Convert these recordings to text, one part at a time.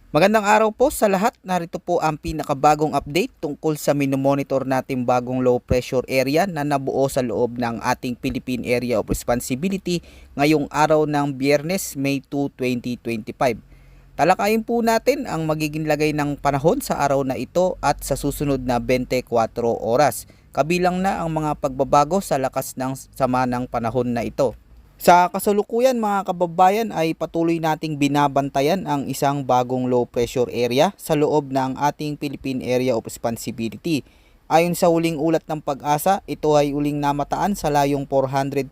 Magandang araw po sa lahat. Narito po ang pinakabagong update tungkol sa minomonitor nating bagong low pressure area na nabuo sa loob ng ating Philippine Area of Responsibility ngayong araw ng Biyernes, May 2, 2025. Talakayin po natin ang magiging lagay ng panahon sa araw na ito at sa susunod na 24 oras. Kabilang na ang mga pagbabago sa lakas ng sama ng panahon na ito. Sa kasalukuyan mga kababayan ay patuloy nating binabantayan ang isang bagong low pressure area sa loob ng ating Philippine Area of Responsibility. Ayon sa huling ulat ng Pag-asa, ito ay uling namataan sa layong 440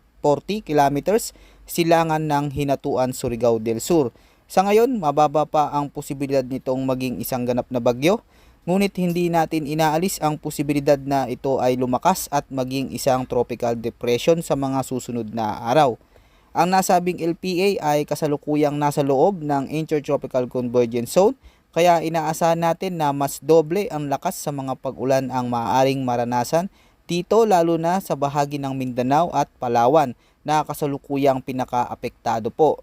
kilometers silangan ng Hinatuan, Surigao del Sur. Sa ngayon, mababa pa ang posibilidad nitong maging isang ganap na bagyo, ngunit hindi natin inaalis ang posibilidad na ito ay lumakas at maging isang tropical depression sa mga susunod na araw. Ang nasabing LPA ay kasalukuyang nasa loob ng Intertropical Convergence Zone, kaya inaasahan natin na mas doble ang lakas sa mga pag-ulan ang maaaring maranasan dito, lalo na sa bahagi ng Mindanao at Palawan na kasalukuyang pinaka-apektado po.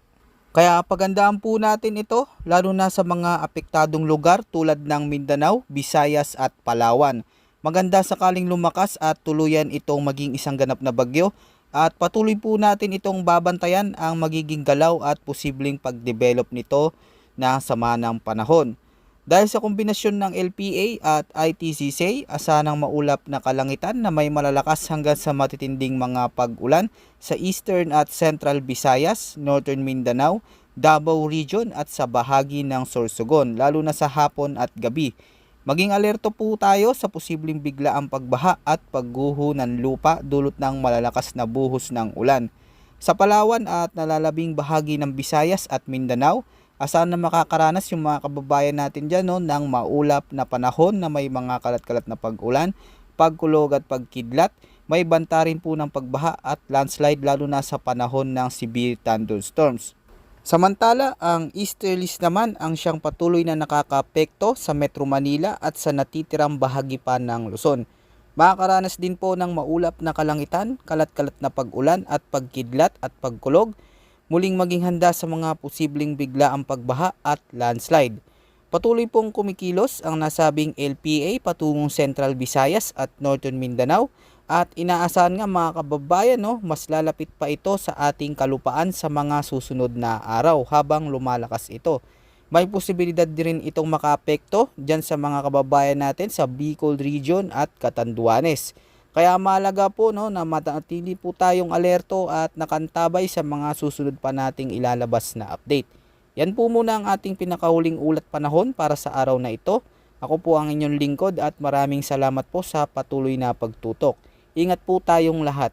Kaya pagandaan po natin ito lalo na sa mga apektadong lugar tulad ng Mindanao, Visayas at Palawan. Maganda sakaling lumakas at tuluyan itong maging isang ganap na bagyo. At patuloy po natin itong babantayan ang magiging galaw at posibleng pag-develop nito na sama ng panahon. Dahil sa kombinasyon ng LPA at ITCC, asahan maulap na kalangitan na may malalakas hanggang sa matitinding mga pag-ulan sa Eastern at Central Visayas, Northern Mindanao, Davao Region at sa bahagi ng Sorsogon, lalo na sa hapon at gabi. Maging alerto po tayo sa posibleng biglaang pagbaha at pagguho ng lupa dulot ng malalakas na buhos ng ulan. Sa Palawan at nalalabing bahagi ng Visayas at Mindanao, asahan na makakaranas yung mga kababayan natin dyan ng maulap na panahon na may mga kalat-kalat na pag-ulan, pagkulog at pagkidlat. May banta rin po ng pagbaha at landslide lalo na sa panahon ng severe thunderstorms. Samantala, ang easterlies naman ang siyang patuloy na nakakaapekto sa Metro Manila at sa natitirang bahagi pa ng Luzon. Makakaranas din po ng maulap na kalangitan, kalat-kalat na pag-ulan at pagkidlat at pagkulog. Muling maging handa sa mga posibleng biglaang pagbaha at landslide. Patuloy pong kumikilos ang nasabing LPA patungong Central Visayas at Northern Mindanao. At inaasahan nga mga kababayan, mas lalapit pa ito sa ating kalupaan sa mga susunod na araw habang lumalakas ito. May posibilidad din itong makaapekto dyan sa mga kababayan natin sa Bicol Region at Catanduanes. Kaya mahalaga po na manatili po tayong alerto at nakantabay sa mga susunod pa nating ilalabas na update. Yan po muna ang ating pinakahuling ulat panahon para sa araw na ito. Ako po ang inyong lingkod at maraming salamat po sa patuloy na pagtutok. Ingat po tayong lahat.